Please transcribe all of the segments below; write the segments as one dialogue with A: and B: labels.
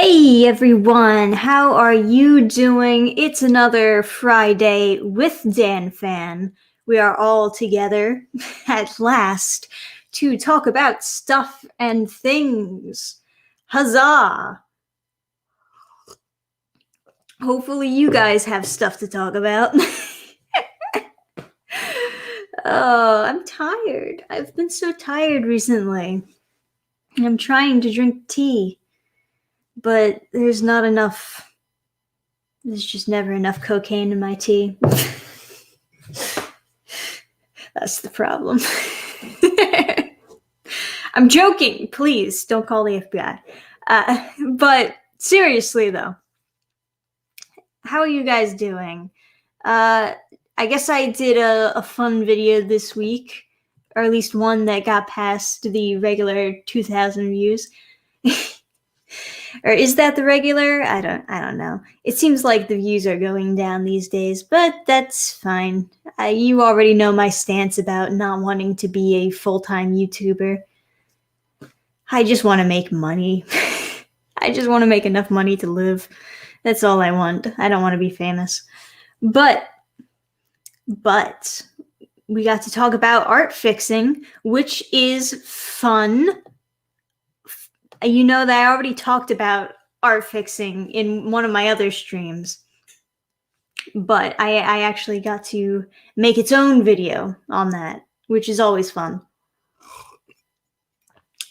A: Hey everyone, how are you doing? It's another Friday with Dannphan. We are all together at last to talk about stuff and things. Huzzah! Hopefully you guys have stuff to talk about. Oh, I'm tired. I've been so tired recently. I'm trying to drink tea, but there's not enough. There's just never enough cocaine in my tea. That's the problem. I'm joking. Please don't call the FBI. But seriously, though, how are you guys doing? I guess I did a fun video this week, or at least one that got past the regular 2,000 views. Or is that the regular? I don't know. It seems like the views are going down these days, but that's fine. You already know my stance about not wanting to be a full-time YouTuber. I just want to make money. I just want to make enough money to live. That's all I want. I don't want to be famous. But we got to talk about art fixing, which is fun. You know that I already talked about art fixing in one of my other streams, but I actually got to make its own video on that, which is always fun.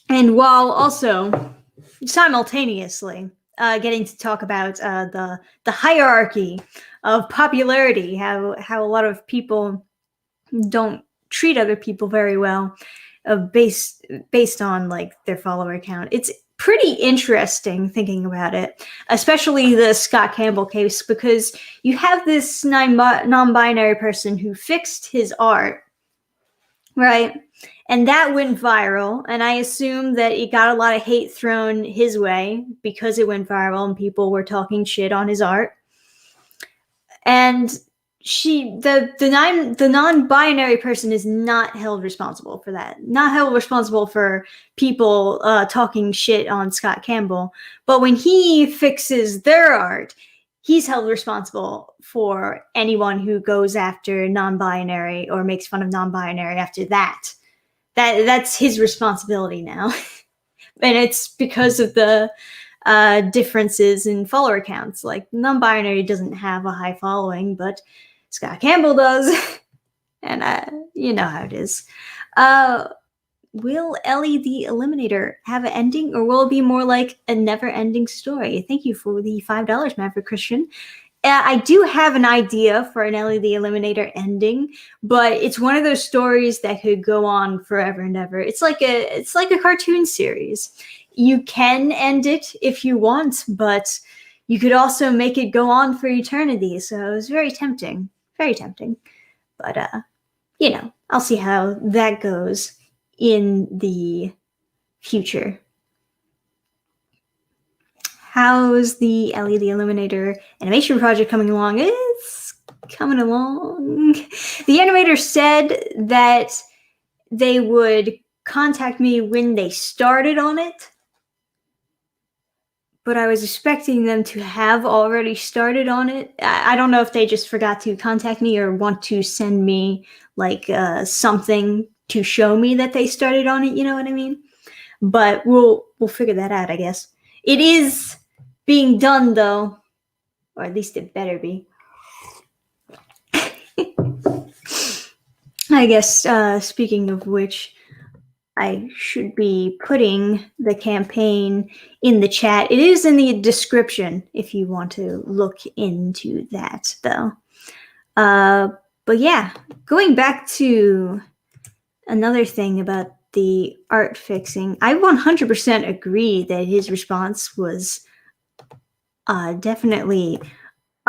A: And while also simultaneously getting to talk about the hierarchy of popularity, how a lot of people don't treat other people very well, based on like their follower count. It's pretty interesting thinking about it, especially the Scott Campbell case, because you have this non-binary person who fixed his art, right? And that went viral, and I assume that it got a lot of hate thrown his way because it went viral and people were talking shit on his art. And the non-binary person is not held responsible for that. Not held responsible for people talking shit on Scott Campbell. But when he fixes their art, he's held responsible for anyone who goes after non-binary or makes fun of non-binary after that. That's his responsibility now. And it's because of the differences in follower counts. Like, non-binary doesn't have a high following, but Scott Campbell does. And you know how it is. Will Ellie the Eliminator have an ending, or will it be more like a never-ending story? Thank you for the $5, Maverick Christian. I do have an idea for an Ellie the Eliminator ending, but it's one of those stories that could go on forever and ever. It's like a cartoon series. You can end it if you want, but you could also make it go on for eternity. So it was very tempting. Very tempting. But, you know, I'll see how that goes in the future. How's the Ellie the Eliminator animation project coming along? It's coming along. The animator said that they would contact me when they started on it, but I was expecting them to have already started on it. I don't know if they just forgot to contact me or want to send me like something to show me that they started on it. You know what I mean? But we'll figure that out, I guess. It is being done, though, or at least it better be. I guess, speaking of which, I should be putting the campaign in the chat. It is in the description if you want to look into that, though. But yeah, going back to another thing about the art fixing, I 100% agree that his response was definitely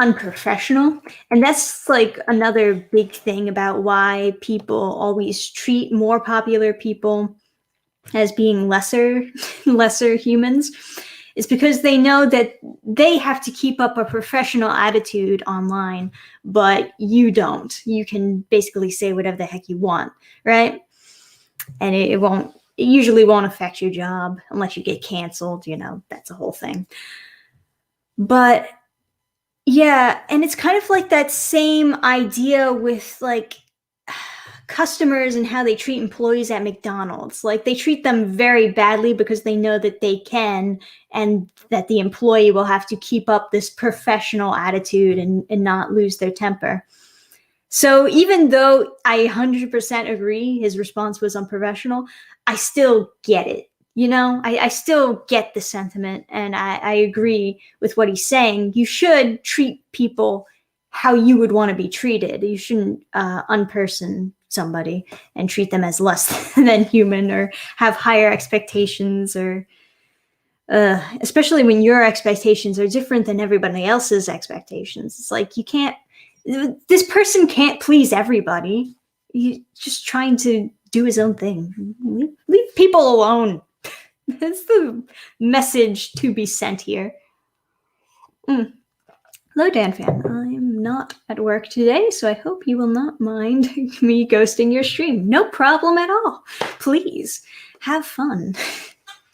A: unprofessional. And that's like another big thing about why people always treat more popular people as being lesser humans, is because they know that they have to keep up a professional attitude online, but you don't. You can basically say whatever the heck you want, right? And it won't it usually won't affect your job unless you get canceled, that's a whole thing. But yeah, and it's kind of like that same idea with like customers and how they treat employees at McDonald's. Like they treat them very badly because they know that they can, and that the employee will have to keep up this professional attitude and not lose their temper. So even though I 100% agree his response was unprofessional, I still get it. I still get the sentiment, and I agree with what he's saying. You should treat people how you would want to be treated. You shouldn't unperson somebody and treat them as less than human, or have higher expectations, or especially when your expectations are different than everybody else's expectations. It's like this person can't please everybody. He's just trying to do his own thing. Leave people alone. That's the message to be sent here. Hello, Dannphan. I'm not at work today, so I hope you will not mind me ghosting your stream. No problem at all. Please, have fun.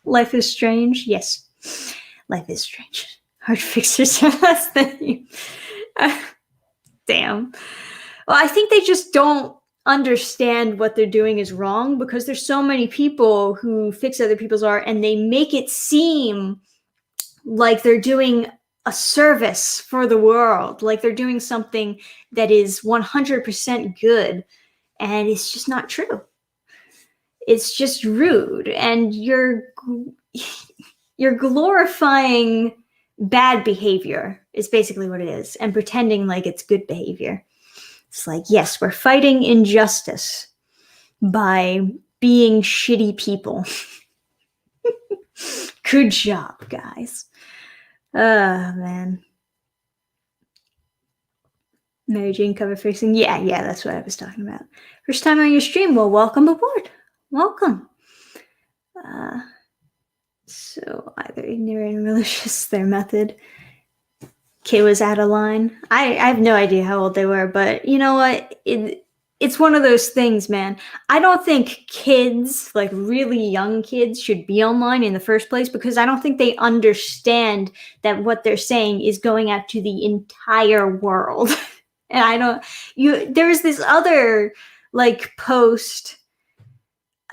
A: Life is strange. Yes, life is strange. Hard fixers are less than you. Damn. Well, I think they just don't understand what they're doing is wrong, because there's so many people who fix other people's art and they make it seem like they're doing a service for the world, like they're doing something that is 100% good, and it's just not true. It's just rude, and you're glorifying bad behavior is basically what it is, and pretending like it's good behavior. It's like, yes, we're fighting injustice by being shitty people. Good job, guys. Oh, man. Mary Jane cover fixing. Yeah, that's what I was talking about. First time on your stream. Well, welcome aboard. Welcome. So either ignorant or malicious, their method. Kid was out of line. I have no idea how old they were, but you know what? It's one of those things, man. I don't think kids, like really young kids, should be online in the first place, because I don't think they understand that what they're saying is going out to the entire world. And there was this other like post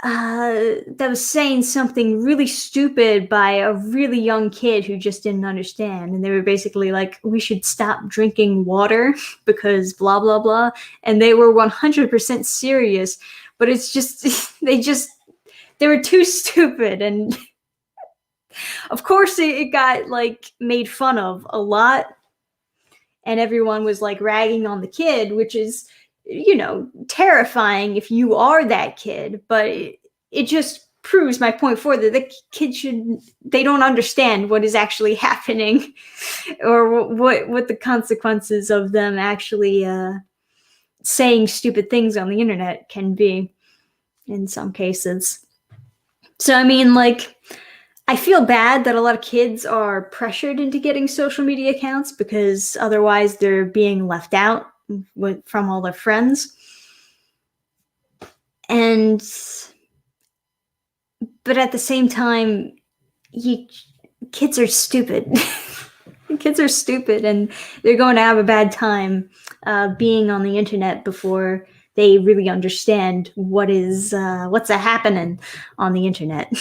A: that was saying something really stupid by a really young kid who just didn't understand. And they were basically like, we should stop drinking water because blah, blah, blah. And they were 100% serious, but it's just, they were too stupid. And of course it got like made fun of a lot. And everyone was like ragging on the kid, which is, terrifying if you are that kid, but it just proves my point further. The kids they don't understand what is actually happening, or what the consequences of them actually saying stupid things on the internet can be in some cases. So, I mean, like, I feel bad that a lot of kids are pressured into getting social media accounts, because otherwise they're being left out from all their friends. But at the same time, kids are stupid. Kids are stupid, and they're going to have a bad time being on the internet before they really understand what's happening on the internet.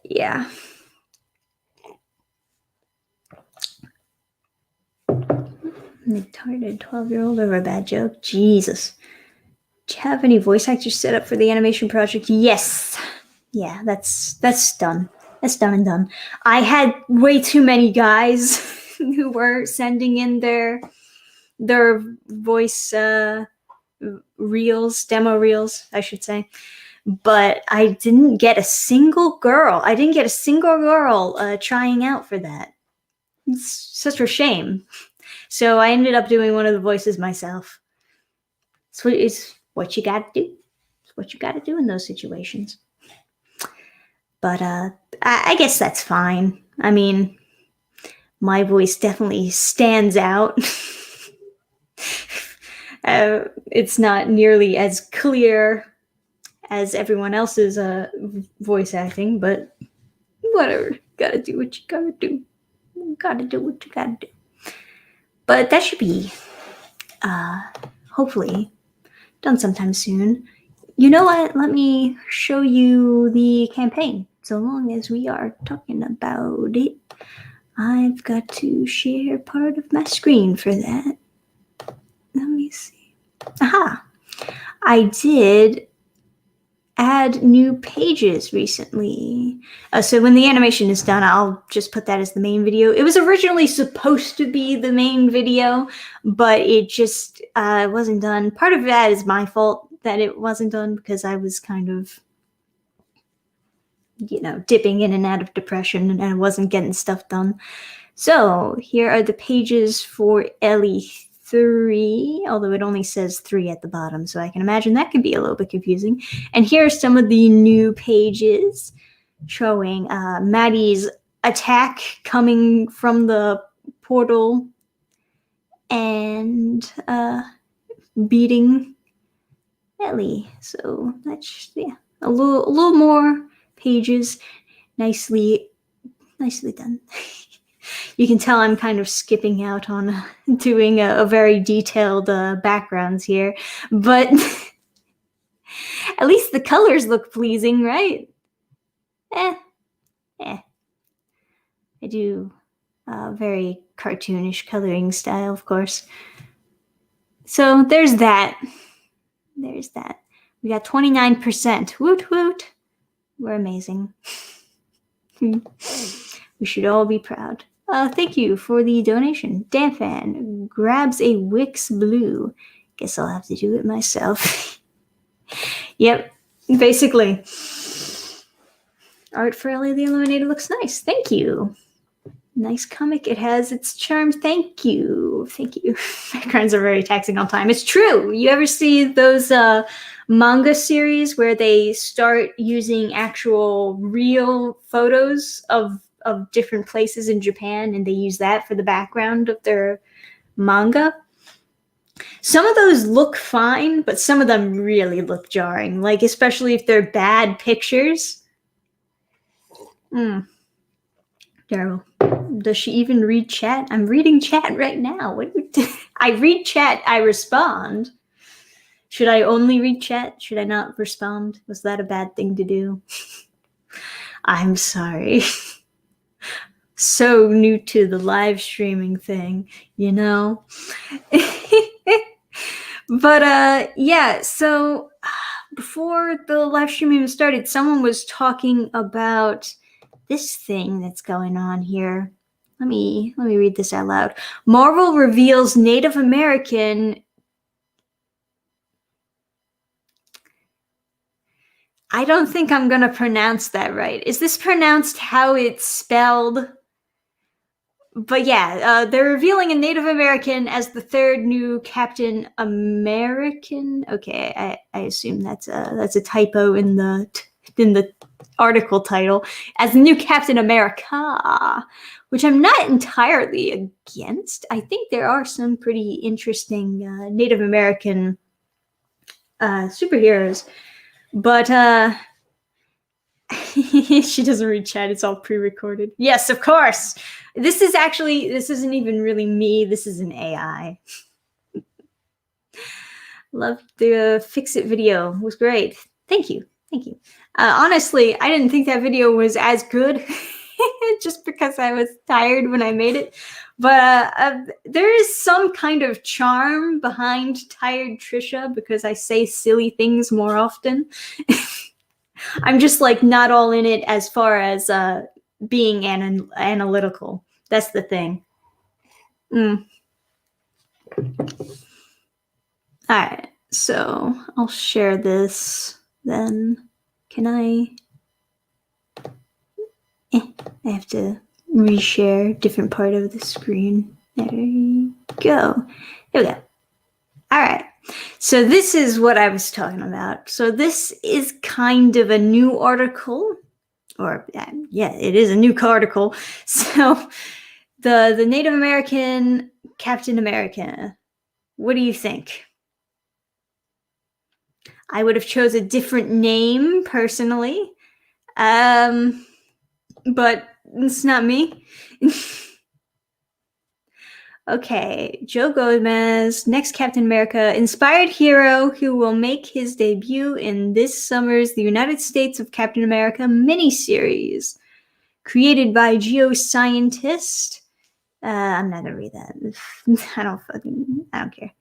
A: Yeah. Retarded 12-year-old over a bad joke. Jesus. Do you have any voice actors set up for the animation project? Yes. Yeah, that's done. That's done and done. I had way too many guys who were sending in their voice reels, demo reels, I should say. But I didn't get a single girl. Trying out for that. It's such a shame. So I ended up doing one of the voices myself. So it's what you got to do. It's what you got to do in those situations. But I guess that's fine. I mean, my voice definitely stands out. It's not nearly as clear as everyone else's voice acting, but whatever. Gotta do what you gotta do. Gotta do what you gotta do. But that should be, hopefully, done sometime soon. You know what? Let me show you the campaign. So long as we are talking about it, I've got to share part of my screen for that. Let me see. Aha! I did add new pages recently. So when the animation is done, I'll just put that as the main video. It was originally supposed to be the main video, but it just wasn't done. Part of that is my fault that it wasn't done because I was kind of, dipping in and out of depression and I wasn't getting stuff done. So here are the pages for Ellie 3, although it only says 3 at the bottom, so I can imagine that could be a little bit confusing. And here are some of the new pages showing Maddie's attack coming from the portal and beating Ellie. So that's a little more pages, nicely done. You can tell I'm kind of skipping out on doing a very detailed backgrounds here, but at least the colors look pleasing, right? I do very cartoonish coloring style, of course. So there's that. We got 29%. Woot woot. We're amazing. We should all be proud. Thank you for the donation. Dannphan grabs a Wix Blue. Guess I'll have to do it myself. Yep, basically. Art for Ellie the Illuminator looks nice. Thank you. Nice comic. It has its charm. Thank you. Backgrounds are very taxing on time. It's true. You ever see those manga series where they start using actual real photos of different places in Japan and they use that for the background of their manga? Some of those look fine, but some of them really look jarring, like especially if they're bad pictures. Terrible. Does she even read chat? I'm reading chat right now. I read chat, I respond. Should I only read chat? Should I not respond? Was that a bad thing to do? I'm sorry. So new to the live streaming thing, But yeah, so before the live stream even started, someone was talking about this thing that's going on here. Let me read this out loud. Marvel reveals Native American. I don't think I'm going to pronounce that right. Is this pronounced how it's spelled? But yeah, they're revealing a Native American as the third new Captain American. Okay, I assume that's a typo in the article title, as the new Captain America, which I'm not entirely against. I think there are some pretty interesting Native American superheroes, but she doesn't read chat. It's all pre-recorded. Yes, of course. This isn't even really me. This is an AI. Love the Fix-It video. It was great. Thank you. Honestly, I didn't think that video was as good just because I was tired when I made it. But there is some kind of charm behind Tired Trisha because I say silly things more often. I'm just like not all in it as far as being analytical. That's the thing. All right, so I'll share this then. Can I? I have to reshare different part of the screen. There you go. There we go. All right. So this is what I was talking about. So this is kind of a new article, or yeah, it is a new article. So the Native American Captain America. What do you think? I would have chose a different name personally. But it's not me. Okay, Joe Gomez, next Captain America, inspired hero who will make his debut in this summer's The United States of Captain America miniseries, created by geoscientist. I'm not gonna read that. I don't care.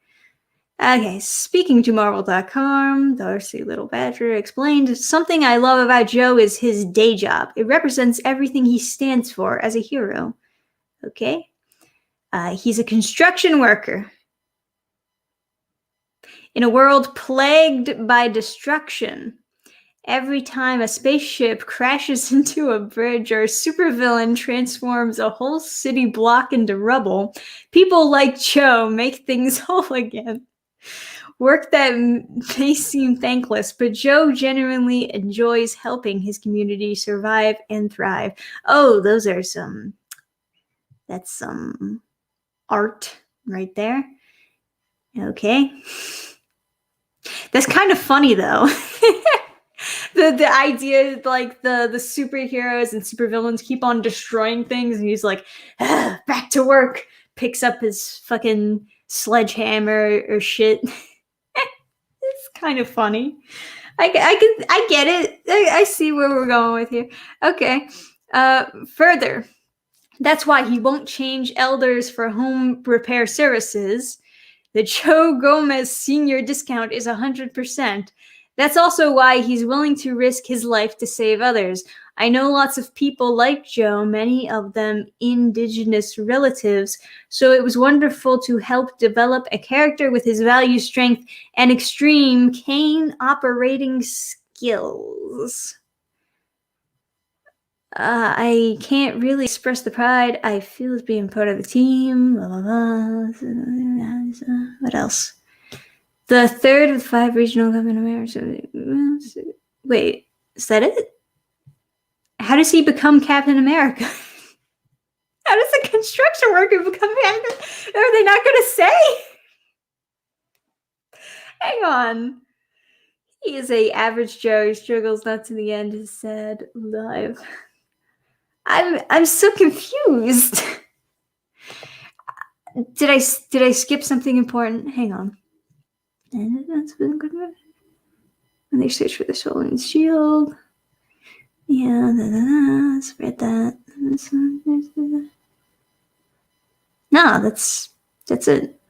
A: Okay, speaking to Marvel.com, Darcy Little Badger explained, something I love about Joe is his day job. It represents everything he stands for as a hero. Okay? He's a construction worker. In a world plagued by destruction, every time a spaceship crashes into a bridge or a supervillain transforms a whole city block into rubble, people like Joe make things whole again. Work that may seem thankless, but Joe genuinely enjoys helping his community survive and thrive. Oh, that's some art right there. Okay. That's kind of funny though. the idea like the superheroes and supervillains keep on destroying things and he's like, back to work, picks up his fucking sledgehammer or shit. It's kind of funny. I get it. I see where we're going with here. Okay. Further, that's why he won't change elders for home repair services. The Joe Gomez senior discount is 100%. That's also why he's willing to risk his life to save others. I know lots of people like Joe, many of them indigenous relatives, so it was wonderful to help develop a character with his value, strength, and extreme cane operating skills. I can't really express the pride I feel as being part of the team. Blah, blah, blah. What else? The third of 5 regional government America. Wait, is that it? How does he become Captain America? How does a construction worker become Captain? Are they not going to say? Hang on. He is a average Joe who struggles not to the end. Is said live. I'm so confused. Did I skip something important? Hang on. When they search for the soul and shield. Yeah, let's read that. No, that's it.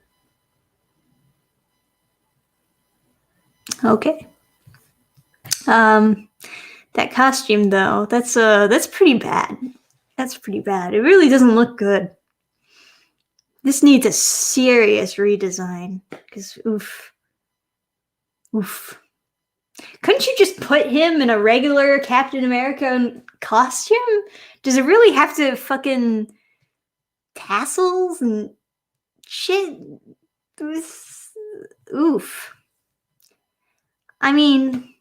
A: Okay. That costume though, that's pretty bad. That's pretty bad. It really doesn't look good. This needs a serious redesign. Because oof. Couldn't you just put him in a regular Captain America costume? Does it really have to fucking tassels and shit? Oof. I mean,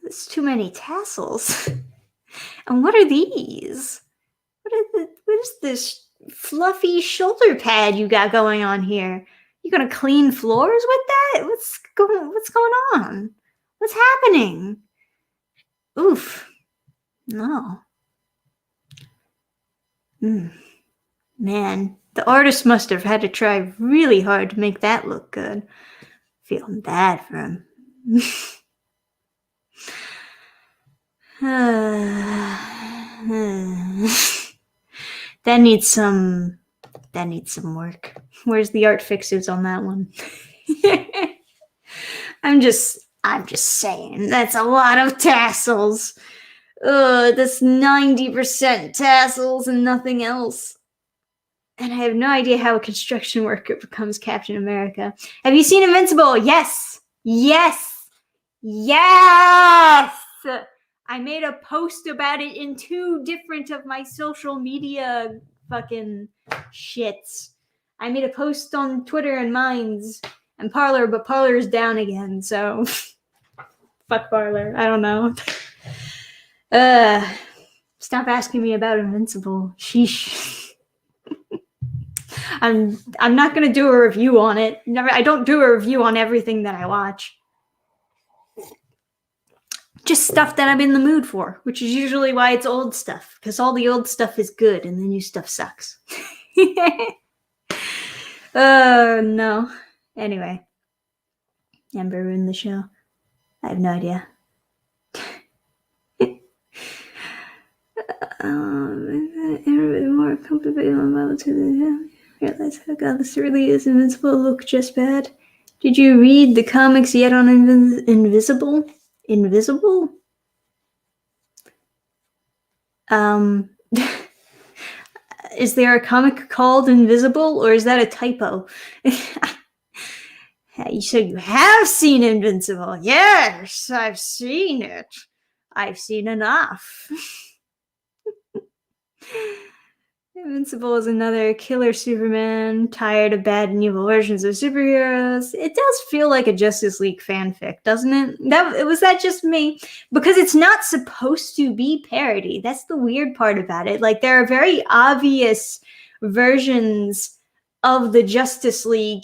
A: there's too many tassels. And what are these? What is this fluffy shoulder pad you got going on here? You gonna clean floors with that? What's going on? What's happening? Oof. No. Man, the artist must have had to try really hard to make that look good. Feeling bad for him. That needs some work. Where's the art fixers on that one? I'm just saying, that's a lot of tassels. That's 90% tassels and nothing else. And I have no idea how a construction worker becomes Captain America. Have you seen Invincible? Yes! I made a post about it in 2 different of my social media fucking shits. I made a post on Twitter and Minds and Parler, but Parler's down again, so fuck Parler. I don't know. Stop asking me about Invincible. Sheesh. I'm not gonna do a review on it. I don't do a review on everything that I watch. Just stuff that I'm in the mood for, which is usually why it's old stuff, because all the old stuff is good and the new stuff sucks. Oh no. Anyway, Amber ruined the show. I have no idea. More complicated about to realize how god this really is. Invincible look just bad. Did you read the comics yet on Invisible? Invisible? Is there a comic called Invisible, or is that a typo? You said you have seen Invincible. Yes, I've seen it. I've seen enough. Invincible is another killer Superman, tired of bad and evil versions of superheroes. It does feel like a Justice League fanfic, doesn't it? Was that just me? Because it's not supposed to be parody. That's the weird part about it. Like, there are very obvious versions of the Justice League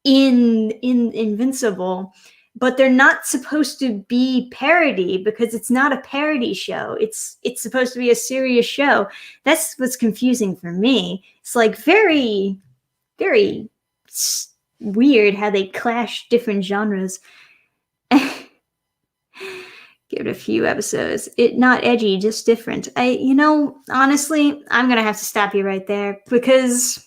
A: in Invincible, but they're not supposed to be parody because it's not a parody show. It's supposed to be a serious show. That's what's confusing for me. It's like very, very weird how they clash different genres. Give it a few episodes. Not edgy, just different. Honestly, I'm gonna have to stop you right there because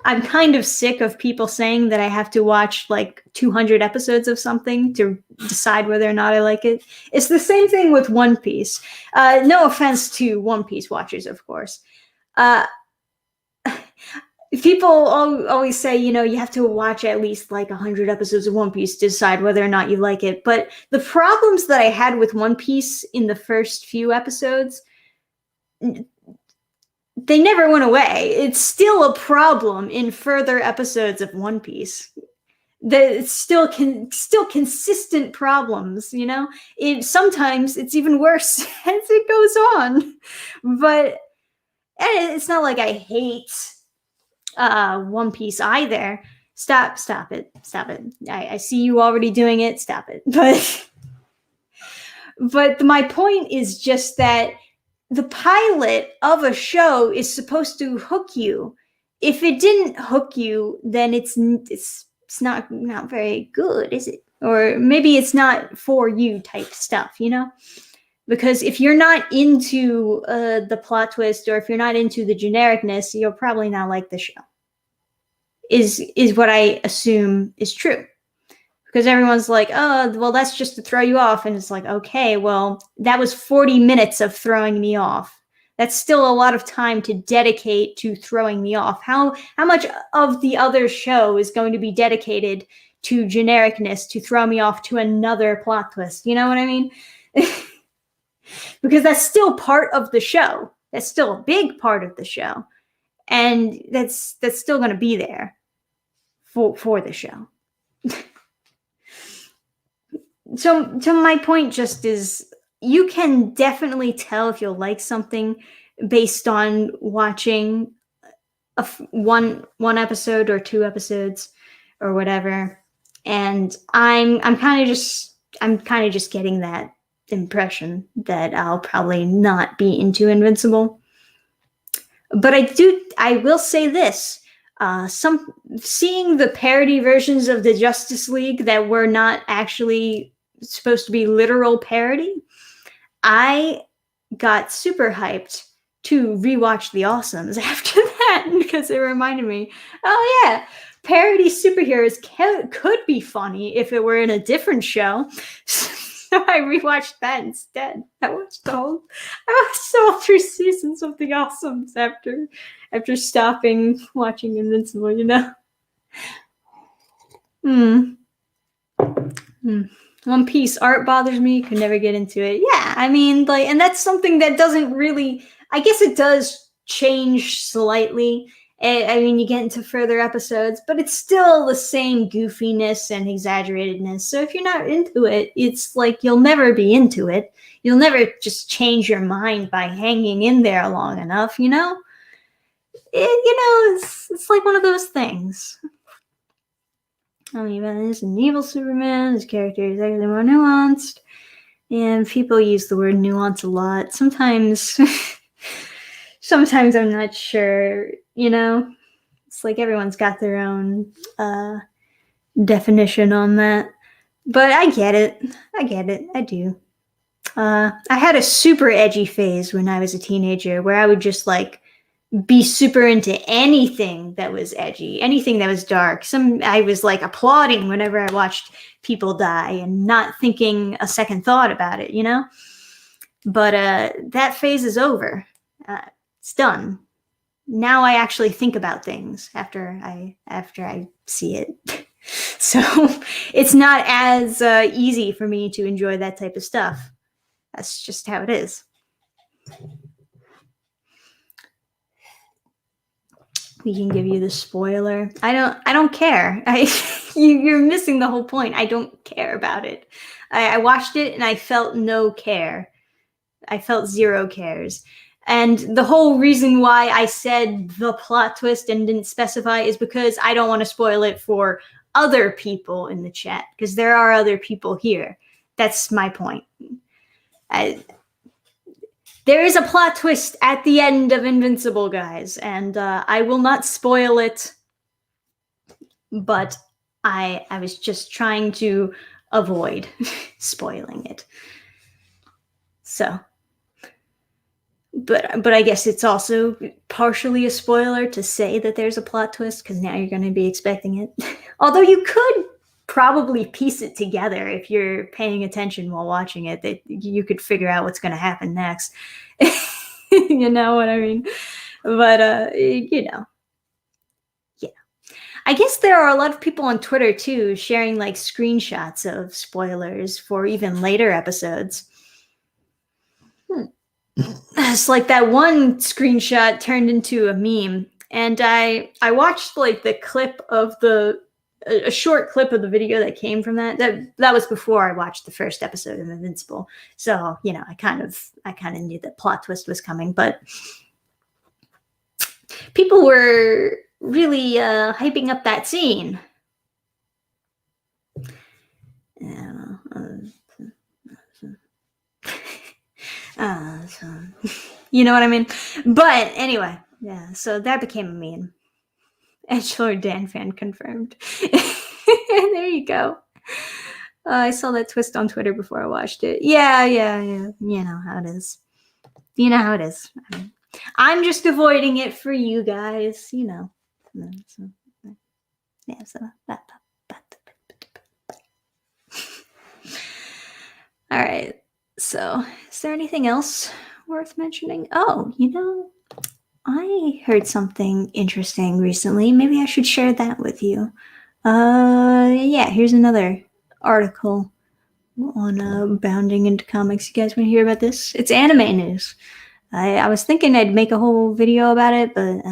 A: I'm kind of sick of people saying that I have to watch like 200 episodes of something to decide whether or not I like it. It's the same thing with One Piece. No offense to One Piece watchers, of course. People always say, you have to watch at least like 100 episodes of One Piece to decide whether or not you like it. But the problems that I had with One Piece in the first few episodes, they never went away. It's still a problem in further episodes of One Piece. It's still consistent problems, sometimes it's even worse as it goes on. But it's not like I hate One Piece either. Stop it. I see you already doing it. Stop it. But my point is just that the pilot of a show is supposed to hook you. If it didn't hook you, then it's not very good, is it? Or maybe it's not for you type stuff, Because if you're not into the plot twist, or if you're not into the genericness, you'll probably not like the show. Is what I assume is true. Because everyone's like, oh, well, that's just to throw you off. And it's like, okay, well, that was 40 minutes of throwing me off. That's still a lot of time to dedicate to throwing me off. How much of the other show is going to be dedicated to genericness to throw me off to another plot twist? You know what I mean? Because that's still part of the show. That's still a big part of the show. And that's still going to be there for the show. So my point just is, you can definitely tell if you'll like something based on watching one episode or 2 episodes or whatever. And I'm kind of just getting that impression that I'll probably not be into Invincible. But I will say this. Seeing the parody versions of the Justice League that were not actually supposed to be literal parody, I got super hyped to rewatch The Awesomes after that, because it reminded me, oh yeah, parody superheroes could be funny if it were in a different show. So I rewatched that instead. I watched all 3 seasons of The Awesomes after stopping watching Invincible, One Piece art bothers me. Could never get into it. Yeah, I mean, and that's something that doesn't really, I guess it does change slightly. I mean, you get into further episodes, but it's still the same goofiness and exaggeratedness. So if you're not into it, it's like you'll never be into it. You'll never just change your mind by hanging in there long enough, it's like one of those things. I mean, there's an evil Superman. His character is actually more nuanced, and people use the word nuance a lot. Sometimes, sometimes I'm not sure. It's like everyone's got their own definition on that. But I get it. I do. I had a super edgy phase when I was a teenager where I would just like be super into anything that was edgy, anything that was dark. I was like applauding whenever I watched people die and not thinking a second thought about it, But that phase is over. It's done. Now I actually think about things after I see it. So it's not as easy for me to enjoy that type of stuff. That's just how it is. We can give you the spoiler. I don't care. You're missing the whole point. I don't care about it. I watched it and I felt no care. I felt zero cares. And the whole reason why I said the plot twist and didn't specify is because I don't want to spoil it for other people in the chat, because there are other people here. That's my point. There is a plot twist at the end of Invincible, guys, and I will not spoil it, but I was just trying to avoid spoiling it. So, but I guess it's also partially a spoiler to say that there's a plot twist, because now you're going to be expecting it. Although you could probably piece it together if you're paying attention while watching it, that you could figure out what's going to happen next. You know what I mean? But yeah. I guess there are a lot of people on Twitter too sharing like screenshots of spoilers for even later episodes. It's like that one screenshot turned into a meme, and I watched like the clip of a short clip of the video that came from that was before I watched the first episode of Invincible. So, I kind of knew that plot twist was coming, but people were really hyping up that scene. You know what I mean? But anyway, yeah, so that became a meme. Edgelord Dannphan confirmed. There you go. I saw that twist on Twitter before I watched it. Yeah. You know how it is. I'm just avoiding it for you guys, Yeah, all right. So, is there anything else worth mentioning? Oh, I heard something interesting recently. Maybe I should share that with you. Yeah, here's another article on bounding into comics. You guys want to hear about this? It's anime news. I was thinking I'd make a whole video about it, but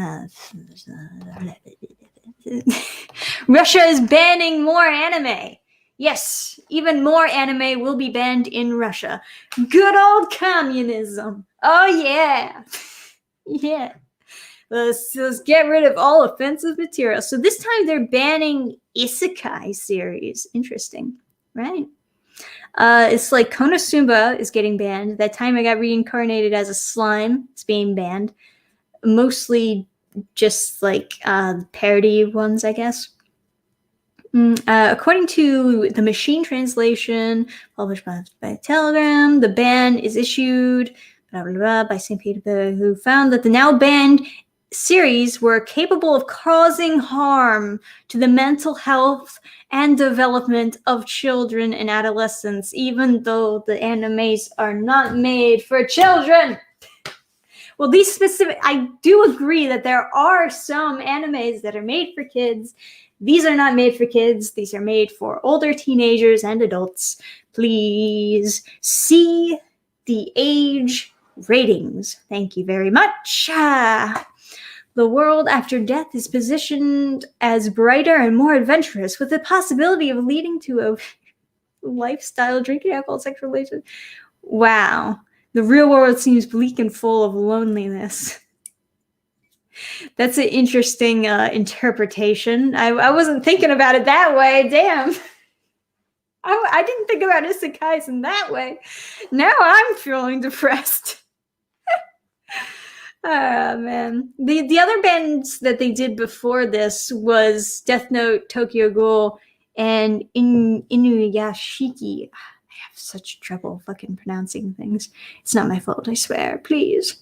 A: Russia is banning more anime. Yes, even more anime will be banned in Russia. Good old communism. Oh, yeah. Yeah. Let's get rid of all offensive material. So this time they're banning isekai series. Interesting, right? It's like Konosuba is getting banned. That time I got reincarnated as a slime. It's being banned. Mostly just like parody ones, I guess. According to the machine translation published by Telegram, the ban is issued by St. Petersburg, who found that the now banned series were capable of causing harm to the mental health and development of children and adolescents, even though the animes are not made for children. Well, I do agree that there are some animes that are made for kids. These are not made for kids. These are made for older teenagers and adults. Please see the age ratings. Thank you very much. The world after death is positioned as brighter and more adventurous, with the possibility of leading to a lifestyle, drinking alcohol, sexual relations. Wow. The real world seems bleak and full of loneliness. That's an interesting interpretation. I wasn't thinking about it that way. Damn. I didn't think about isekais in that way. Now I'm feeling depressed. Oh man. The other bands that they did before this was Death Note, Tokyo Ghoul, and Inuyashiki. I have such trouble fucking pronouncing things. It's not my fault, I swear. Please.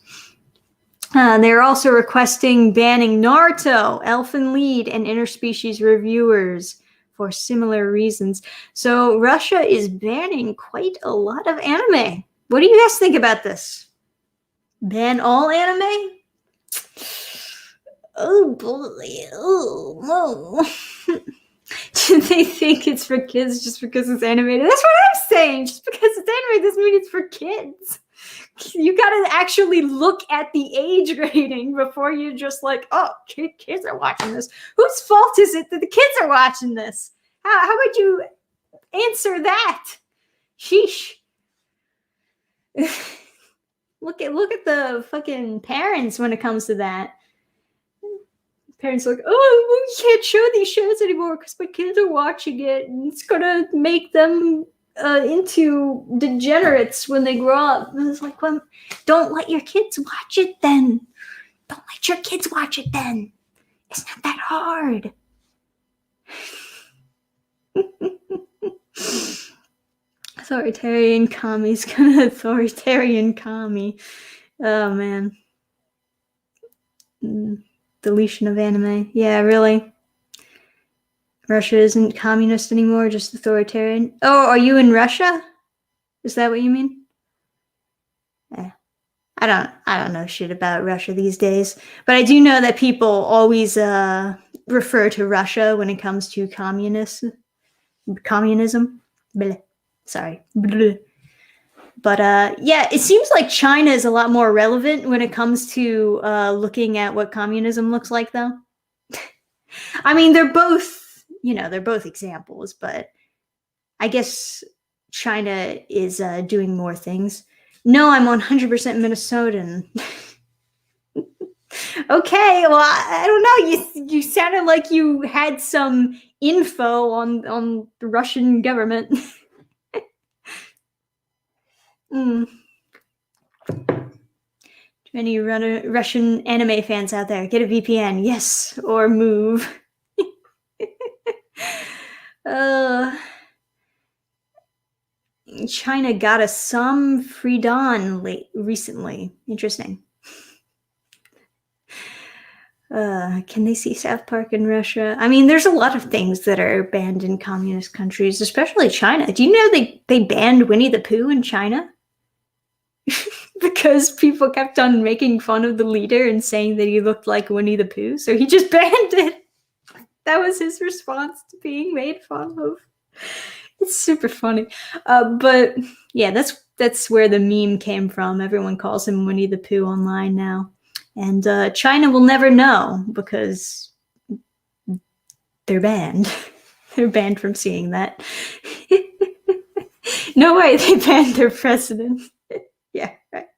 A: They're also requesting banning Naruto, Elfen Lied, and interspecies reviewers for similar reasons. So Russia is banning quite a lot of anime. What do you guys think about this? Ban all anime? Oh boy. Oh no. Do they think it's for kids just because it's animated? That's what I'm saying. Just because it's animated doesn't mean it's for kids. You gotta actually look at the age rating before you're just like, oh, kids are watching this. Whose fault is it that the kids are watching this? How would you answer that? Sheesh. Look at the fucking parents when it comes to that. Parents are like, oh, we can't show these shows anymore because my kids are watching it, and it's gonna make them into degenerates when they grow up. And it's like, well, don't let your kids watch it then. Don't let your kids watch it then. It's not that hard. Authoritarian commies gonna authoritarian commie. Oh man. Deletion of anime. Yeah, really. Russia isn't communist anymore, just authoritarian. Oh, are you in Russia? Is that what you mean? I don't know shit about Russia these days, but I do know that people always refer to Russia when it comes to communism. Bleh. Sorry. Bleh. But yeah, it seems like China is a lot more relevant when it comes to looking at what communism looks like, though. I mean, they're both examples, but I guess China is doing more things. No, I'm 100% Minnesotan. Okay, well, I don't know. You sounded like you had some info on the Russian government. To any Russian anime fans out there, get a VPN, yes, or move. China got us some freedom recently. Interesting. Can they see South Park in Russia? I mean, there's a lot of things that are banned in communist countries, especially China. Do you know they banned Winnie the Pooh in China? Because people kept on making fun of the leader and saying that he looked like Winnie the Pooh, so he just banned it. That was his response to being made fun of. It's super funny. But yeah, that's where the meme came from. Everyone calls him Winnie the Pooh online now. And China will never know because they're banned. They're banned from seeing that. No way, they banned their president. Yeah, right.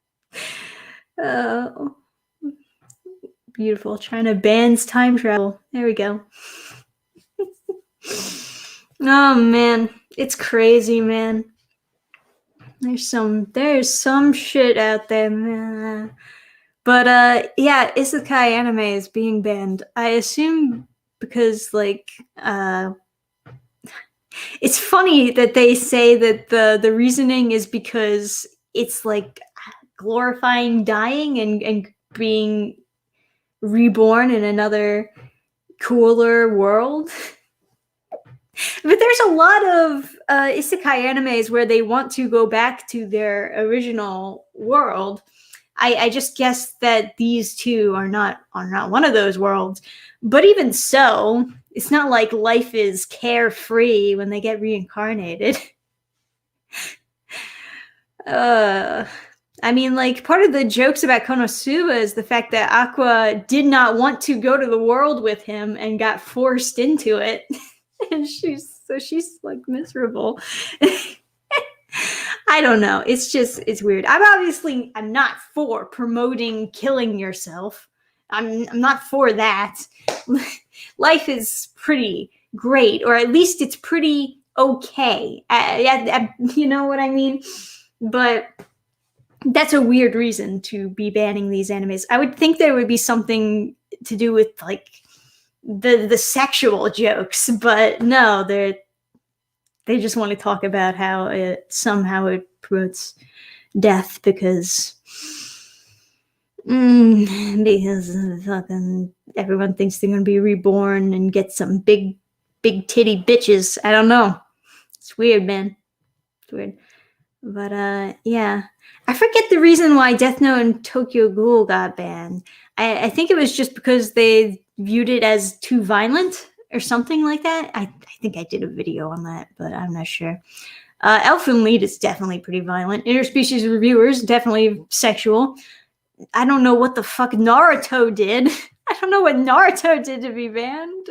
A: Beautiful. China bans time travel. There we go. Oh man, it's crazy, man. There's some shit out there, man. But yeah, isekai anime is being banned. I assume because it's funny that they say that the reasoning is because it's like glorifying dying and being reborn in another cooler world. But there's a lot of isekai animes where they want to go back to their original world. I just guess that these two are not one of those worlds. But even so, it's not like life is carefree when they get reincarnated. I mean, like, part of the jokes about Konosuba is the fact that Aqua did not want to go to the world with him and got forced into it. And she's like miserable. I don't know. It's weird. I'm not for promoting killing yourself. I'm not for that. Life is pretty great, or at least it's pretty okay. You know what I mean? But that's a weird reason to be banning these animes. I would think there would be something to do with like the sexual jokes, but no, they just want to talk about how it somehow it promotes death because fucking everyone thinks they're gonna be reborn and get some big titty bitches. I don't know. It's weird, man. It's weird. But yeah. I forget the reason why Death Note and Tokyo Ghoul got banned. I think it was just because they viewed it as too violent or something like that. I think I did a video on that, but I'm not sure. Elfen Lied is definitely pretty violent. Interspecies reviewers, definitely sexual. I don't know what the fuck Naruto did. I don't know what Naruto did to be banned.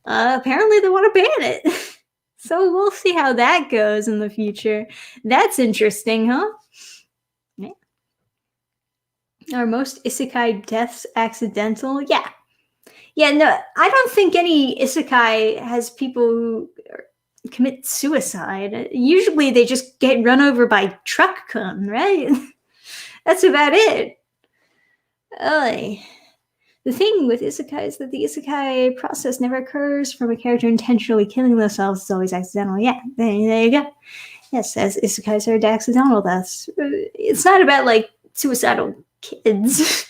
A: Apparently they want to ban it. So we'll see how that goes in the future. That's interesting, huh? Yeah. Are most isekai deaths accidental? Yeah. Yeah, no, I don't think any isekai has people who commit suicide. Usually they just get run over by truck cum, right? That's about it. The thing with isekai is that the isekai process never occurs from a character intentionally killing themselves. It's always accidental. Yeah, there you go. Yes, as isekais are accidental deaths. It's not about like suicidal kids.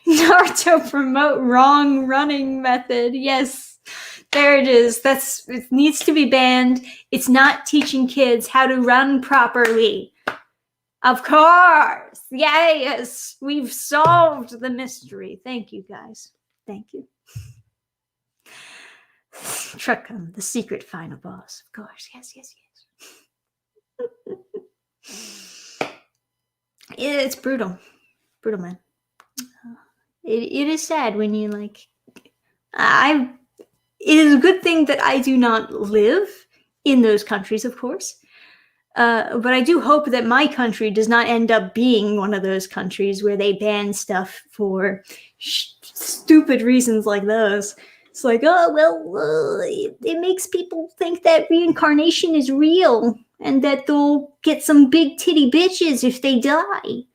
A: Naruto promote wrong running method. Yes, there it is. It needs to be banned. It's not teaching kids how to run properly. Of course. Yes. We've solved the mystery. Thank you, guys. Thank you. Truckum, the secret final boss. Of course. Yes. It's brutal. Brutal, man. It is sad when you like... it is a good thing that I do not live in those countries, of course. But I do hope that my country does not end up being one of those countries where they ban stuff for stupid reasons like those. It's like, oh, well, it makes people think that reincarnation is real and that they'll get some big titty bitches if they die.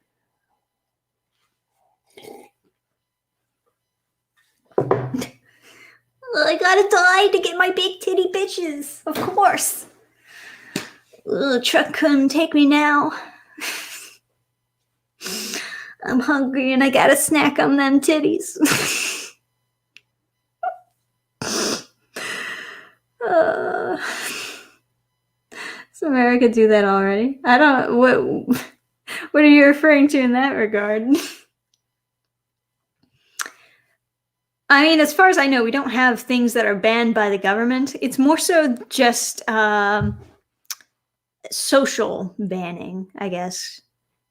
A: I gotta die to get my big titty bitches, of course. Truck, come take me now. I'm hungry and I got a snack on them titties. Does America do that already? I don't. What are you referring to in that regard? I mean, as far as I know, we don't have things that are banned by the government. It's more so just social banning, I guess.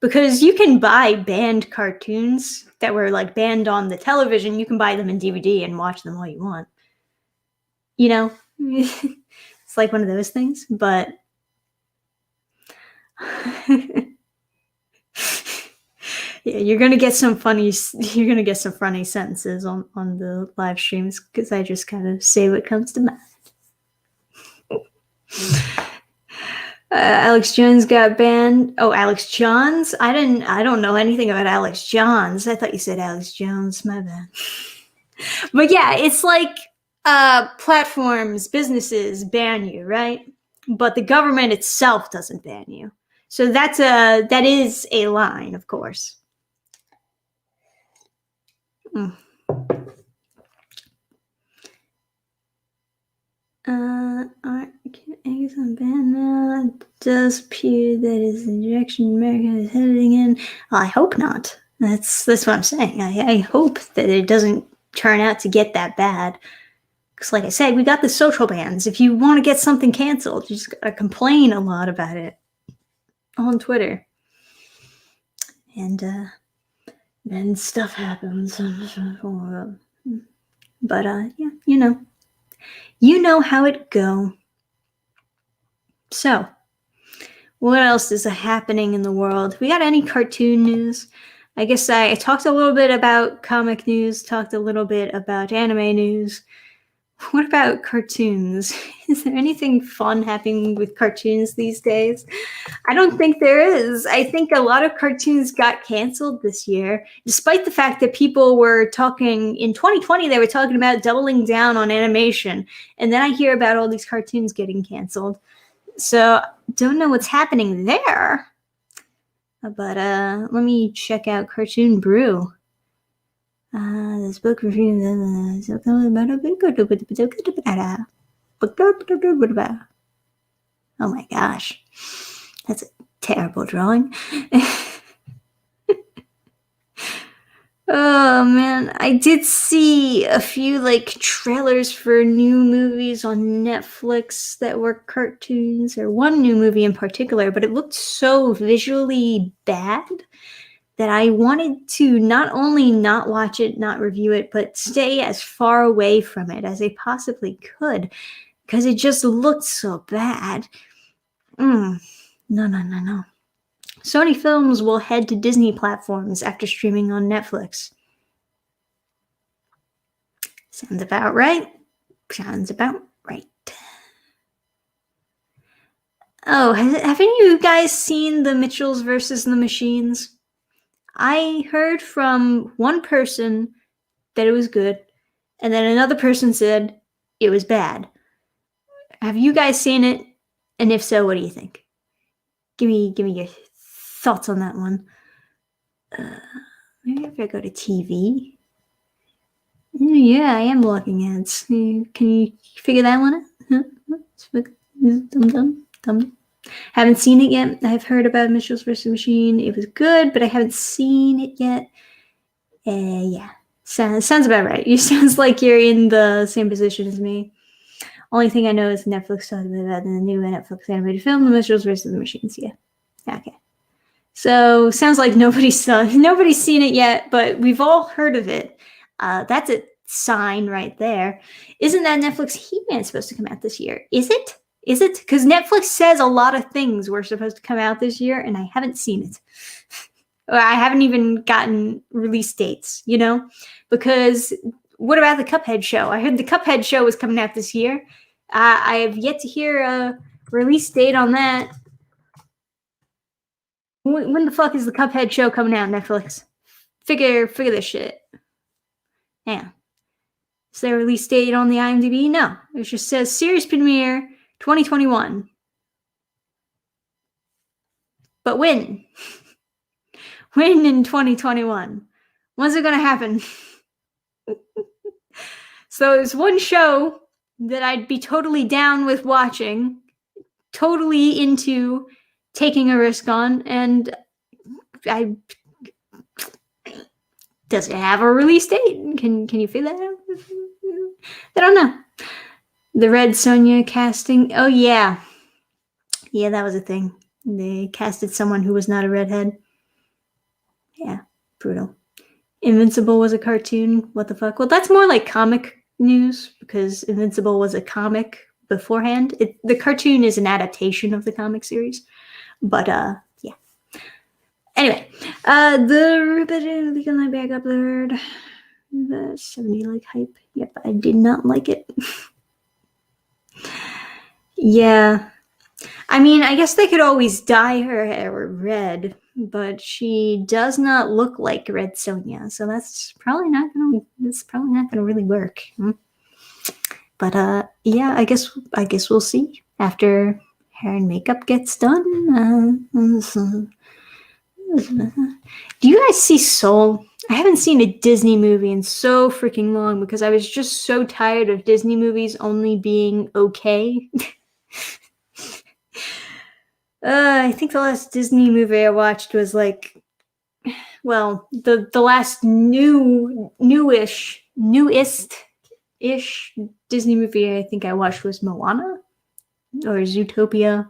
A: Because you can buy banned cartoons that were like banned on the television. You can buy them in DVD and watch them all you want. You know? It's like one of those things, but yeah, you're gonna get some funny sentences on the live streams because I just kind of say what comes to mind. Alex Jones got banned. Oh, Alex Johns? I don't know anything about Alex Johns. I thought you said Alex Jones. My bad. But yeah, it's like platforms, businesses ban you, right? But the government itself doesn't ban you. So that is a line, of course. Eggs on banana does appear that is the direction America is heading in. Well, I hope not. That's what I'm saying. I hope that it doesn't turn out to get that bad. Because like I said, we got the social bans. If you want to get something canceled, you just gotta complain a lot about it on Twitter. And then stuff happens. But yeah, you know how it go. So, What else is happening in the world? We got any cartoon news? I guess I talked a little bit about comic news, talked a little bit about anime news. What about cartoons? Is there anything fun happening with cartoons these days? I don't think there is. I think a lot of cartoons got canceled this year, despite the fact that people were talking in 2020, they were talking about doubling down on animation. And then I hear about all these cartoons getting canceled. So don't know what's happening there. But let me check out Cartoon Brew. This book review. Oh my gosh, that's a terrible drawing. Oh man, I did see a few like trailers for new movies on Netflix that were cartoons, or one new movie in particular, but it looked so visually bad that I wanted to not only not watch it, not review it, but stay as far away from it as I possibly could, because it just looked so bad. No. Sony films will head to Disney platforms after streaming on Netflix. Sounds about right. Oh, have any of you guys seen The Mitchells versus the Machines? I heard from one person that it was good, and then another person said it was bad. Have you guys seen it? And if so, what do you think? Give me your thoughts on that one. Maybe if I go to TV. Yeah, I am blocking ads. Can you figure that one out? Dum. Haven't seen it yet. I've heard about Mitchells vs. Machine. It was good, but I haven't seen it yet. Yeah, sounds about right. You sounds like you're in the same position as me. Only thing I know is Netflix talked about the new Netflix animated film, The Mitchells vs. the Machines. Yeah. Okay. So sounds like nobody's seen it yet, but we've all heard of it. That's a sign right there. Isn't that Netflix He-Man supposed to come out this year? Is it? Because Netflix says a lot of things were supposed to come out this year, and I haven't seen it. I haven't even gotten release dates, because what about the Cuphead show? I heard the Cuphead show was coming out this year. I have yet to hear a release date on that. When the fuck is the Cuphead show coming out, Netflix? Figure this shit. Yeah. Is there a release date on the IMDb? No. It just says series premiere 2021. But when? When in 2021? When's it going to happen? So it's one show that I'd be totally down with watching, totally into taking a risk on, and does it have a release date? Can you figure that out? I don't know. The Red Sonja casting. Oh yeah, that was a thing. They casted someone who was not a redhead. Yeah, brutal. Invincible was a cartoon. What the fuck? Well, that's more like comic news, because Invincible was a comic beforehand. The cartoon is an adaptation of the comic series, but yeah. Anyway, the Legal Night Bag upload, the 70 like hype. Yep, I did not like it. Yeah, I mean, I guess they could always dye her hair red, but she does not look like Red Sonja, so that's probably not gonna really work. But yeah, I guess we'll see after hair and makeup gets done. Do you guys see Soul? I haven't seen a Disney movie in so freaking long because I was just so tired of Disney movies only being okay. I think the last Disney movie I watched was like, well, the last newest-ish Disney movie I think I watched was Moana or Zootopia,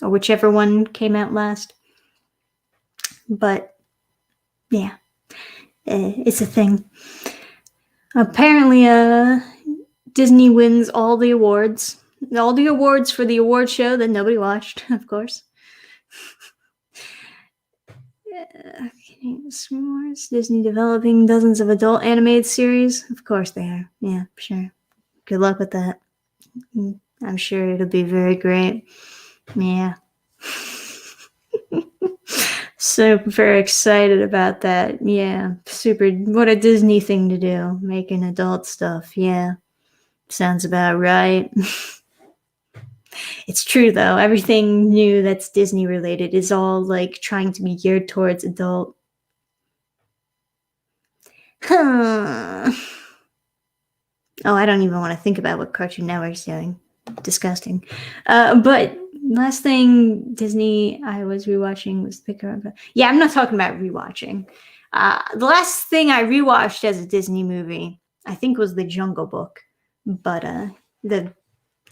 A: or whichever one came out last. But yeah, it's a thing. Apparently, Disney wins all the awards for the award show that nobody watched, of course. Disney developing dozens of adult animated series. Of course they are. Yeah, sure. Good luck with that. I'm sure it'll be very great. Yeah. Super excited about that. Yeah. Super. What a Disney thing to do. Making adult stuff. Yeah. Sounds about right. It's true though. Everything new that's Disney related is all like trying to be geared towards adult. Huh. Oh, I don't even want to think about what Cartoon Network's doing. Disgusting. But last thing Disney I was rewatching was Picard. Yeah, I'm not talking about rewatching. The last thing I rewatched as a Disney movie, I think, was The Jungle Book, but the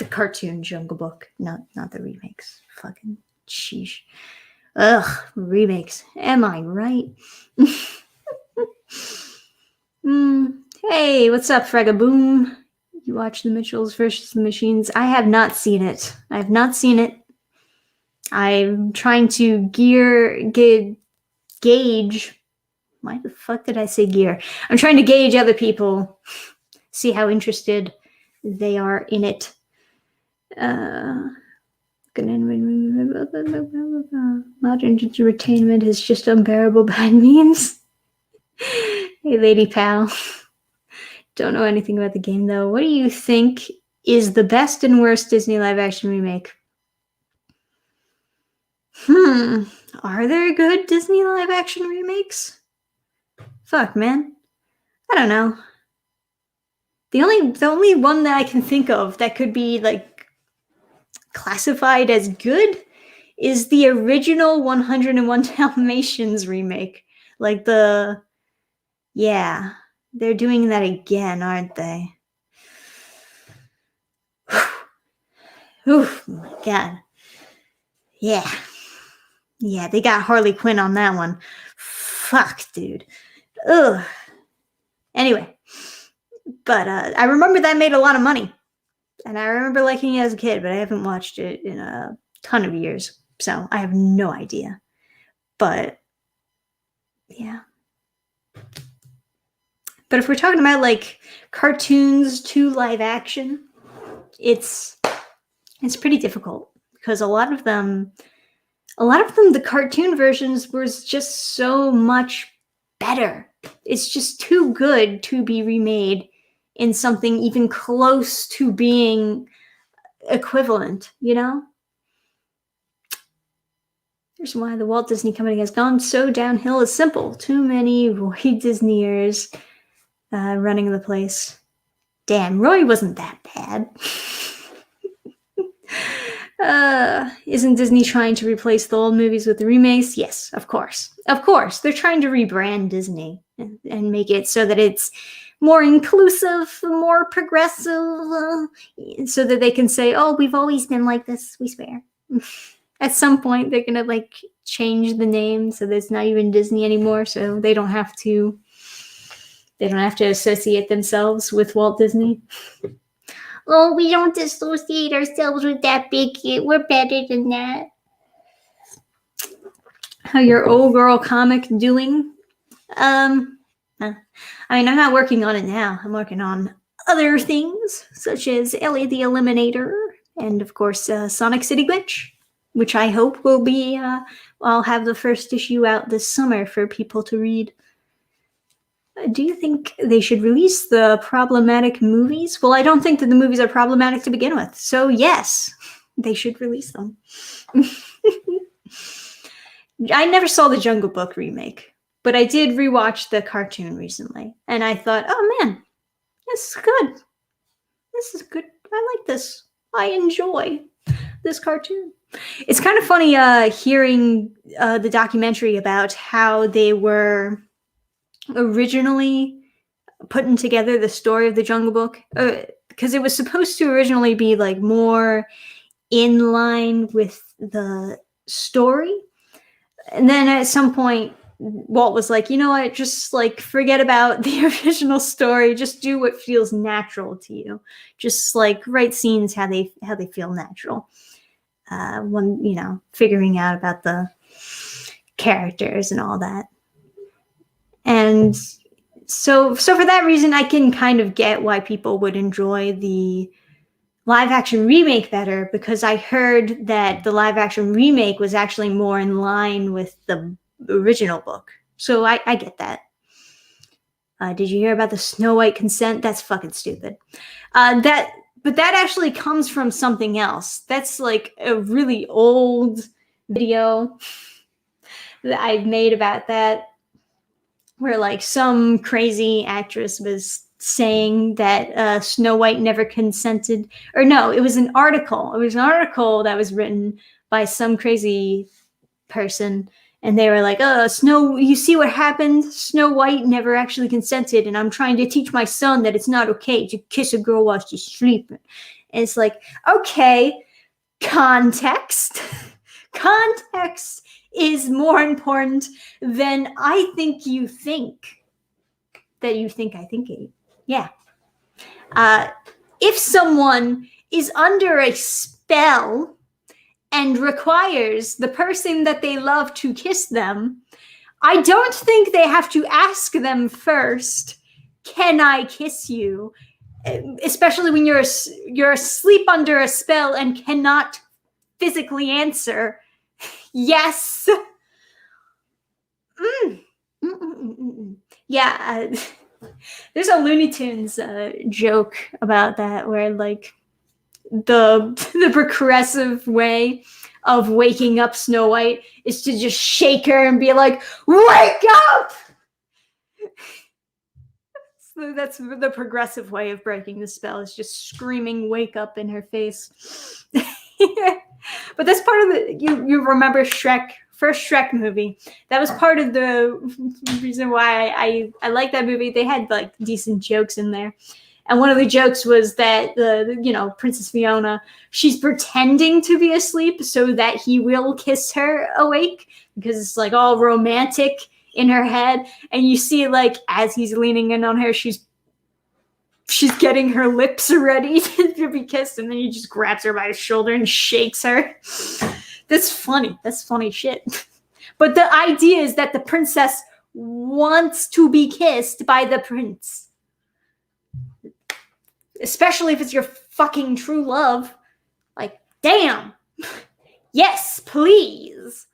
A: cartoon Jungle Book, not the remakes. Fucking sheesh. Ugh, remakes. Am I right? Hey, what's up, Fregaboom? You watch The Mitchells versus the Machines? I have not seen it. I have not seen it. I'm trying to gauge. Why the fuck did I say gear? I'm trying to gauge other people, see how interested they are in it. Modern entertainment is just unbearable bad memes. Hey, Lady Pal. Don't know anything about the game, though. What do you think is the best and worst Disney live-action remake? Are there good Disney live-action remakes? Fuck, man. I don't know. The only one that I can think of that could be, like, classified as good is the original 101 Dalmatians remake. Like yeah, they're doing that again, aren't they? Oh my god. Yeah. Yeah, they got Harley Quinn on that one. Fuck, dude. Ugh. Anyway, but I remember that made a lot of money. And I remember liking it as a kid, but I haven't watched it in a ton of years. So I have no idea. But yeah. But if we're talking about like cartoons to live action, it's pretty difficult because a lot of them, the cartoon versions was just so much better. It's just too good to be remade in something even close to being equivalent, you know? Here's why the Walt Disney Company has gone so downhill is simple. Too many Roy Disneyers running the place. Damn, Roy wasn't that bad. Isn't Disney trying to replace the old movies with the remakes? Yes, of course. Of course. They're trying to rebrand Disney and make it so that it's more inclusive, more progressive, so that they can say, oh, we've always been like this, we swear. At some point, they're going to like change the name so that it's not even Disney anymore, so they don't have to associate themselves with Walt Disney. Oh, we don't associate ourselves with that big kid. We're better than that. How your old girl comic doing? I mean, I'm not working on it now. I'm working on other things, such as Ellie the Eliminator, and of course, Sonic City Glitch, which I hope will be, I'll have the first issue out this summer for people to read. Do you think they should release the problematic movies? Well, I don't think that the movies are problematic to begin with. So yes, they should release them. I never saw the Jungle Book remake, but I did rewatch the cartoon recently. And I thought, oh man, this is good. This is good. I like this. I enjoy this cartoon. It's kind of funny hearing the documentary about how they were originally putting together the story of the Jungle Book, because it was supposed to originally be like more in line with the story, and then at some point Walt was like, you know what, just like forget about the original story, just do what feels natural to you, just like write scenes how they feel natural. figuring out about the characters and all that. And so for that reason, I can kind of get why people would enjoy the live action remake better, because I heard that the live action remake was actually more in line with the original book. So I get that. Did you hear about the Snow White consent? That's fucking stupid. But that actually comes from something else. That's like a really old video that I made about that, where like some crazy actress was saying that Snow White never consented. Or no, it was an article. It was an article that was written by some crazy person. And they were like, you see what happened? Snow White never actually consented. And I'm trying to teach my son that it's not okay to kiss a girl while she's sleeping. And it's like, okay, context. Context is more important than I think you think that you think I think it. Yeah. If someone is under a spell and requires the person that they love to kiss them, I don't think they have to ask them first, can I kiss you? Especially when you're asleep under a spell and cannot physically answer yes. Yeah, there's a Looney Tunes joke about that, where like the progressive way of waking up Snow White is to just shake her and be like, wake up! So that's the progressive way of breaking the spell, is just screaming wake up in her face. But that's part of the, you remember Shrek, first Shrek movie. That was part of the reason why I like that movie. They had like decent jokes in there. And one of the jokes was that Princess Fiona, she's pretending to be asleep so that he will kiss her awake, because it's like all romantic in her head. And you see like as he's leaning in on her, she's getting her lips ready to be kissed, and then he just grabs her by the shoulder and shakes her. That's funny. That's funny shit. But the idea is that the princess wants to be kissed by the prince. Especially if it's your fucking true love. Like, damn. Yes, please.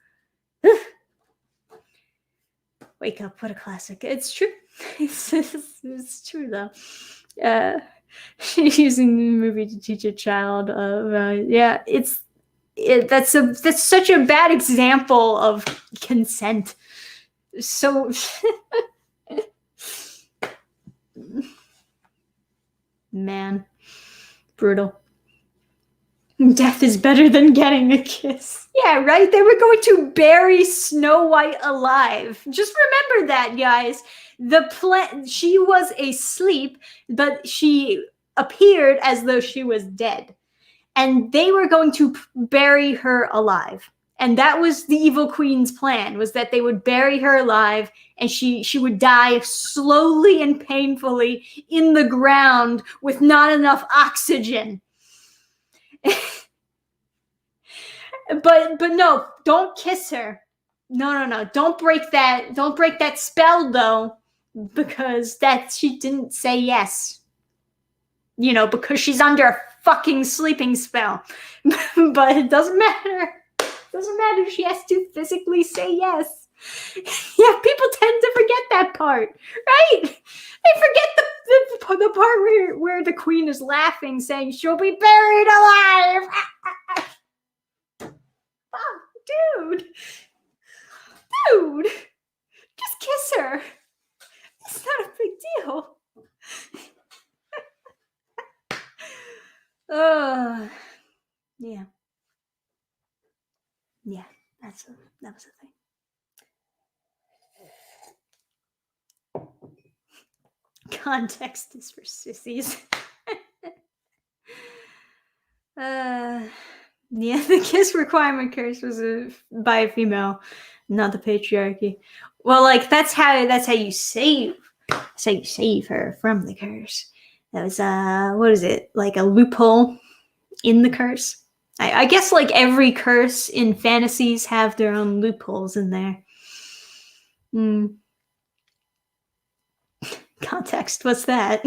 A: Wake up, what a classic. It's true. It's true, though. Using the movie to teach a child that's such a bad example of consent. So man, brutal. Death is better than getting a kiss. Yeah, right? They were going to bury Snow White alive. Just remember that, guys. She was asleep, but she appeared as though she was dead. And they were going to bury her alive. And that was the evil queen's plan, was that they would bury her alive, and she would die slowly and painfully in the ground with not enough oxygen. But no, don't kiss her. No. Don't break that spell, though, because she didn't say yes. Because she's under a fucking sleeping spell. But it doesn't matter. Doesn't matter. She has to physically say yes. Yeah, people tend to forget that part, right? They forget the part where the queen is laughing, saying she'll be buried alive. Oh, dude, just kiss her. It's not a big deal. Yeah. Yeah, that was a thing. Context is for sissies. Yeah, the kiss requirement curse was by a female, not the patriarchy. Well, like that's how you save her from the curse. That was what is it, like a loophole in the curse? I guess like every curse in fantasies have their own loopholes in there. Context, what's that?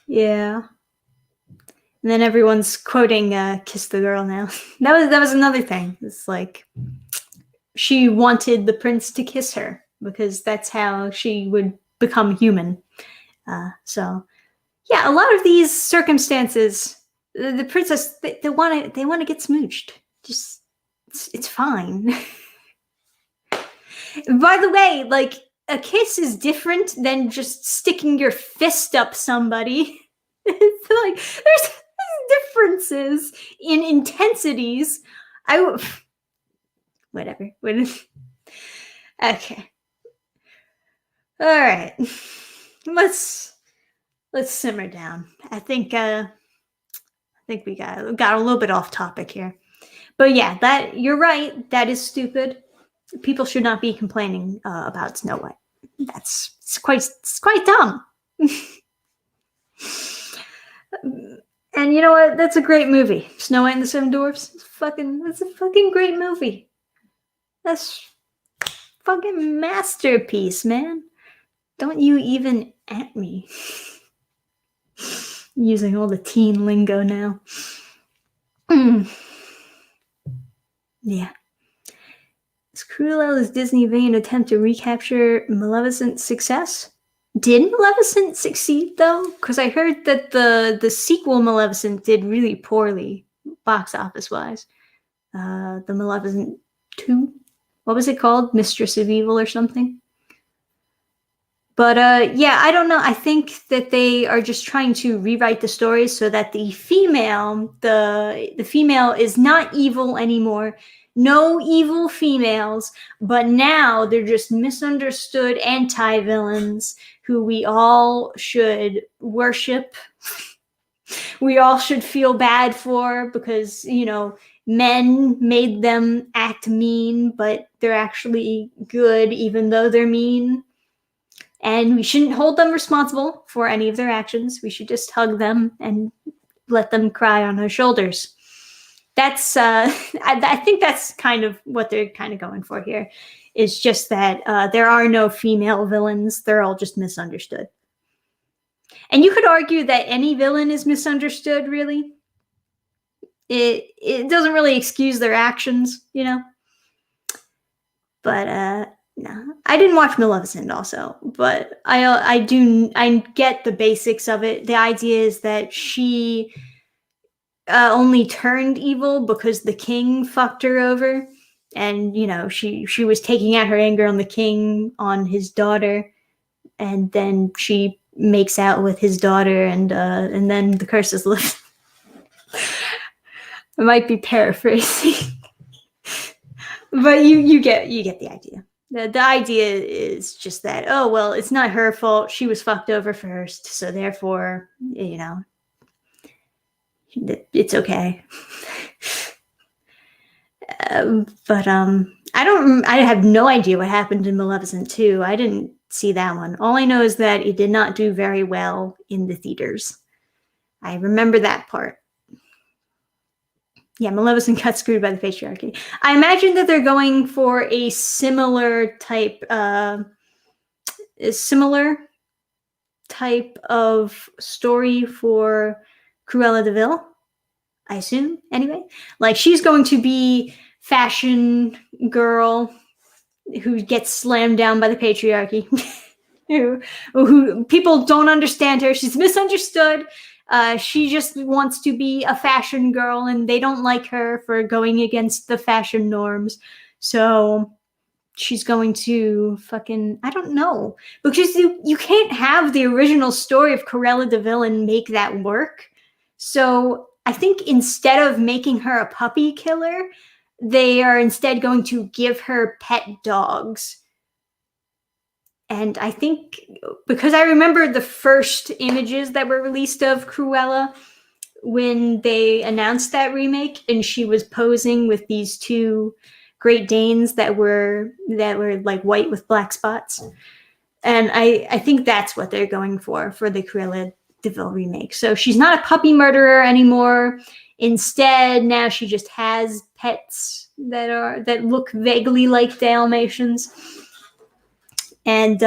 A: Yeah. And then everyone's quoting Kiss the Girl now. That was another thing. It's like she wanted the prince to kiss her because that's how she would become human. So yeah, a lot of these circumstances, the princess they want to get smooched. Just it's fine. By the way, like a kiss is different than just sticking your fist up somebody. It's like there's differences in intensities. Whatever. Okay. All right. Let's simmer down. I think we got a little bit off topic here. But yeah, that you're right. That is stupid. People should not be complaining about Snow White. It's quite dumb. And you know what? That's a great movie. Snow White and the Seven Dwarfs. That's a fucking great movie. That's fucking masterpiece, man. Don't you even at me. Using all the teen lingo now. Yeah. Is Cruella's Disney vain attempt to recapture Maleficent's success? Did Maleficent succeed though? Because I heard that the sequel Maleficent did really poorly, box office wise. The Maleficent 2, what was it called? Mistress of Evil or something. But yeah, I don't know. I think that they are just trying to rewrite the story so that the female is not evil anymore. No evil females, but now they're just misunderstood anti-villains who we all should worship. We all should feel bad for because, men made them act mean, but they're actually good even though they're mean. And we shouldn't hold them responsible for any of their actions. We should just hug them and let them cry on our shoulders. That's I think that's kind of what they're kind of going for here. Is just that there are no female villains. They're all just misunderstood. And you could argue that any villain is misunderstood, really. It doesn't really excuse their actions, But no, I didn't watch Maleficent also, but I get the basics of it. The idea is that she only turned evil because the king fucked her over, and she was taking out her anger on the king on his daughter, and then she makes out with his daughter, and then the curse is lifted. I might be paraphrasing. But you get the idea. The idea is just that, oh, well, it's not her fault. She was fucked over first. So therefore, it's okay. But I have no idea what happened in Maleficent 2. I didn't see that one. All I know is that it did not do very well in the theaters. I remember that part. Yeah, Maleficent got screwed by the patriarchy. I imagine that they're going for a similar type of story for Cruella de Vil, I assume, anyway. Like, she's going to be fashion girl who gets slammed down by the patriarchy. who people don't understand her. She's misunderstood. She just wants to be a fashion girl, and they don't like her for going against the fashion norms. So she's going to fucking, I don't know. Because you can't have the original story of Cruella de Vil and make that work. So I think instead of making her a puppy killer, they are instead going to give her pet dogs. And I think, because I remember the first images that were released of Cruella when they announced that remake, and she was posing with these two Great Danes that were like white with black spots. And I think that's what they're going for the Cruella Deville remake. So she's not a puppy murderer anymore. Instead, now she just has pets that look vaguely like Dalmatians. And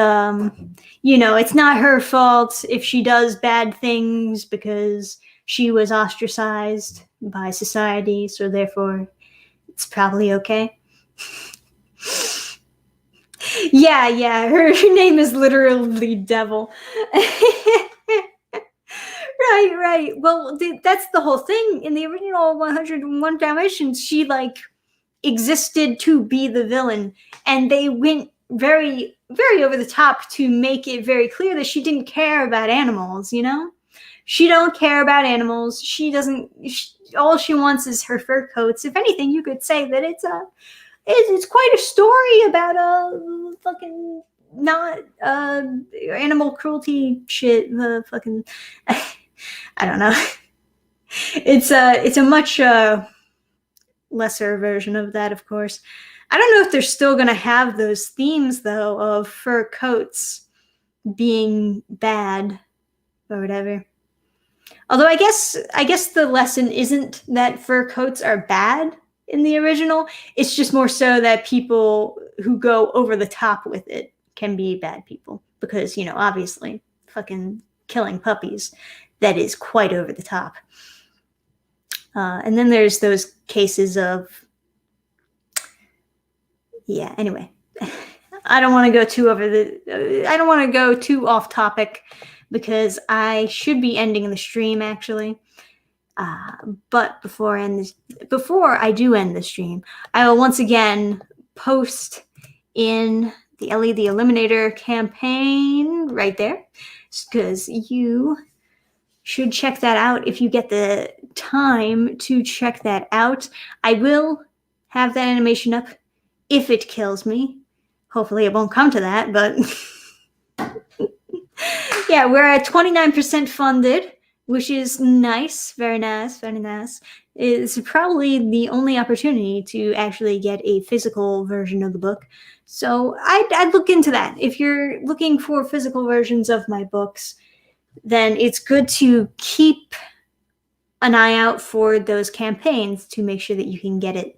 A: it's not her fault if she does bad things because she was ostracized by society, so therefore it's probably okay. Yeah, her name is literally Devil. Right. Well, that's the whole thing. In the original 101 Dalmatians, she existed to be the villain, and they went very, very over the top to make it very clear that she didn't care about animals. She don't care about animals. She doesn't. All she wants is her fur coats. If anything, you could say that it's quite a story about a fucking not animal cruelty shit. The fucking I don't know. It's a much lesser version of that, of course. I don't know if they're still going to have those themes though of fur coats being bad or whatever. Although I guess the lesson isn't that fur coats are bad in the original. It's just more so that people who go over the top with it can be bad people because, obviously fucking killing puppies, that is quite over the top. And then there's those cases of, anyway, I don't want to go too off topic because I should be ending the stream actually. But before I do end the stream, I will once again post in the Ellie the Eliminator campaign right there, because you should check that out if you get the time to check that out. I will have that animation up if it kills me. Hopefully it won't come to that, but yeah, we're at 29% funded, which is nice, very nice, very nice. It's probably the only opportunity to actually get a physical version of the book. So I'd look into that. If you're looking for physical versions of my books, then it's good to keep an eye out for those campaigns to make sure that you can get it.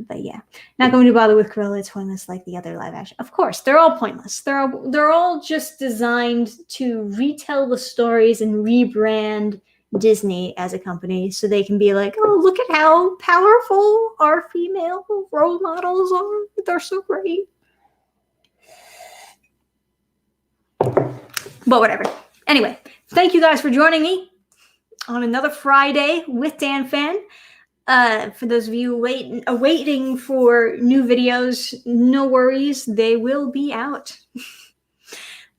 A: But yeah, not going to bother with Cruella. It's pointless like the other live action. Of course, they're all pointless. They're all just designed to retell the stories and rebrand Disney as a company so they can be like, oh, look at how powerful our female role models are. They're so great. But whatever. Anyway, thank you guys for joining me on another Friday with Dannphan. For those of you waiting for new videos, no worries, they will be out.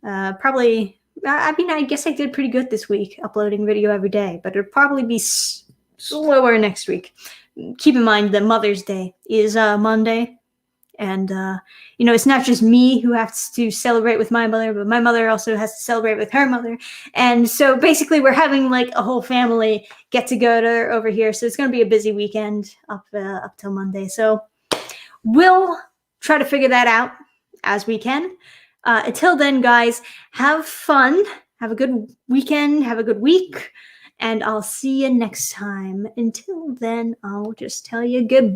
A: Probably, I guess I did pretty good this week, uploading video every day, but it'll probably be slower next week. Keep in mind that Mother's Day is Monday, and it's not just me who has to celebrate with my mother, but my mother also has to celebrate with her mother. And so basically we're having like a whole family get together over here. So it's going to be a busy weekend up till Monday. So we'll try to figure that out as we can. Until then, guys, have fun. Have a good weekend. Have a good week. And I'll see you next time. Until then, I'll just tell you goodbye.